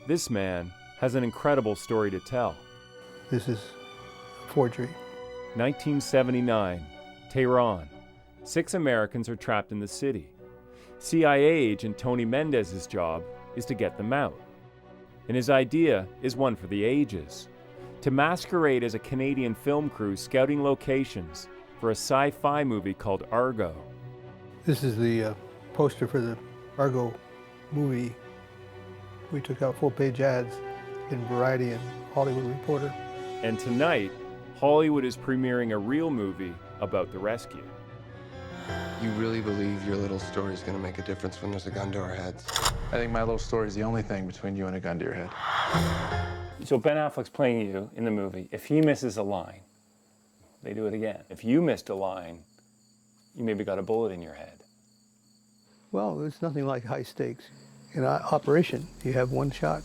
This man has an incredible story to tell. This is forgery. 1979, Tehran. 6 Americans are trapped in the city. CIA agent Tony Mendez's job is to get them out. And his idea is one for the ages: to masquerade as a Canadian film crew scouting locations for a sci-fi movie called Argo. This is the poster for the Argo movie. We took out full-page ads in Variety and Hollywood Reporter. And tonight, Hollywood is premiering a real movie about the rescue. You really believe your little story is going to make a difference when there's a gun to our heads? I think my little story is the only thing between you and a gun to your head. So Ben Affleck's playing you in the movie. If he misses a line, they do it again. If you missed a line, you maybe got a bullet in your head. Well, it's nothing like high stakes. In an operation, you have one shot.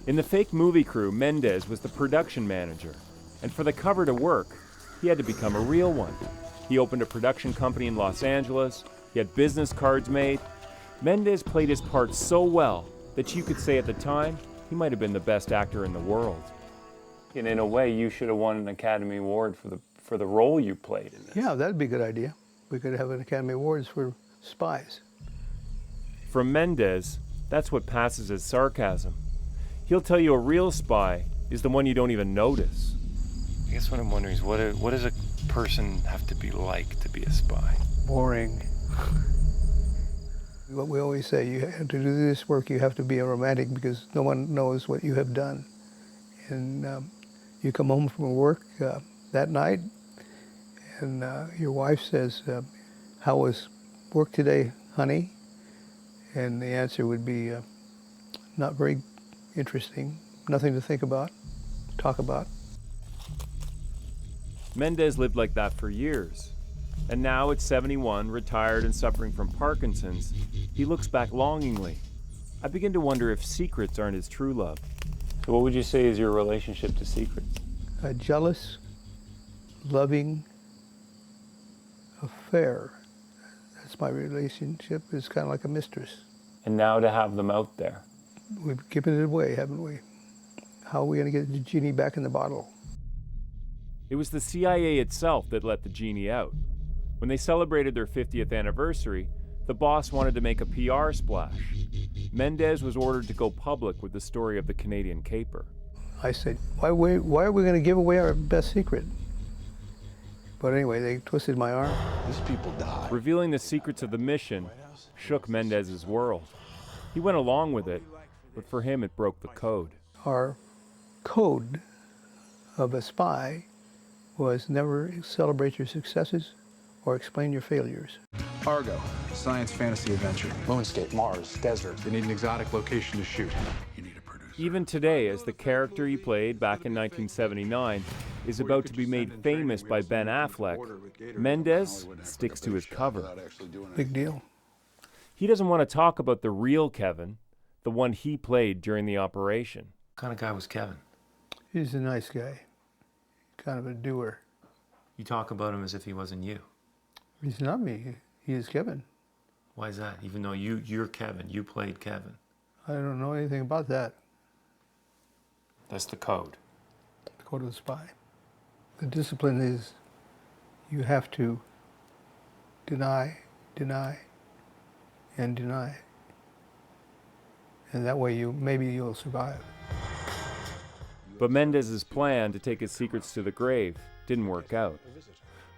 In the fake movie crew, Mendez was the production manager. And for the cover to work, he had to become a real one. He opened a production company in Los Angeles. He had business cards made. Mendez played his part so well that you could say at the time, he might have been the best actor in the world. And in a way, you should have won an Academy Award for the role you played in this. Yeah, that'd be a good idea. We could have an Academy Awards for spies. From Mendez, that's what passes as sarcasm. He'll tell you a real spy is the one you don't even notice. I guess what I'm wondering is what does a person have to be like to be a spy? Boring. What we always say, you have to do this work, you have to be a romantic because no one knows what you have done. And you come home from work that night and your wife says, how was work today, honey? And the answer would be not very interesting, nothing to think about, talk about. Mendez lived like that for years. And now at 71, retired and suffering from Parkinson's, he looks back longingly. I begin to wonder if secrets aren't his true love. So what would you say is your relationship to secrets? A jealous, loving affair. That's my relationship. It's kind of like a mistress. And now to have them out there. We've given it away, haven't we? How are we going to get the genie back in the bottle? It was the CIA itself that let the genie out. When they celebrated their 50th anniversary, the boss wanted to make a PR splash. Mendez was ordered to go public with the story of the Canadian caper. I said, why are we going to give away our best secret? But anyway, they twisted my arm. These people die. Revealing the secrets of the mission shook Mendez's world. He went along with it, but for him it broke the code. Our code of a spy was never celebrate your successes or explain your failures. Argo, science fantasy adventure. Moonscape, Mars, desert. They need an exotic location to shoot. You need a producer. Even today, as the character he played back in 1979 is about to be made famous by Ben Affleck, Mendez sticks to his cover. Big deal. He doesn't want to talk about the real Kevin, the one he played during the operation. What kind of guy was Kevin? He's a nice guy, kind of a doer. You talk about him as if he wasn't you. He's not me, he is Kevin. Why is that? Even though you're Kevin, you played Kevin. I don't know anything about that. That's the code. The code of the spy. The discipline is you have to deny, and deny. And that way maybe you'll survive. But Mendez's plan to take his secrets to the grave didn't work out.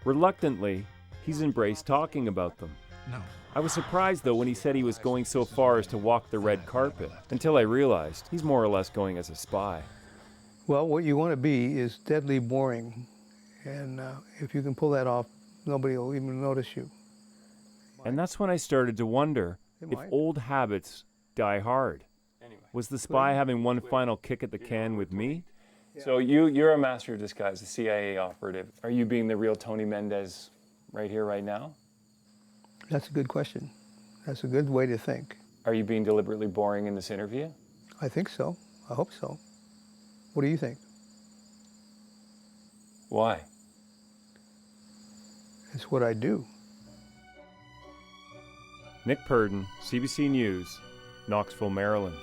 Reluctantly, he's embraced talking about them. No. I was surprised, though, when he said he was going so far as to walk the red carpet, until I realized he's more or less going as a spy. Well, what you want to be is deadly boring. And if you can pull that off, nobody will even notice you. And that's when I started to wonder if old habits die hard. Was the spy having one final kick at the can with me? So you're a master of disguise, a CIA operative. Are you being the real Tony Mendez right here, right now? That's a good question. That's a good way to think. Are you being deliberately boring in this interview? I think so. I hope so. What do you think? Why? It's what I do. Nick Purdon, CBC News, Knoxville, Maryland.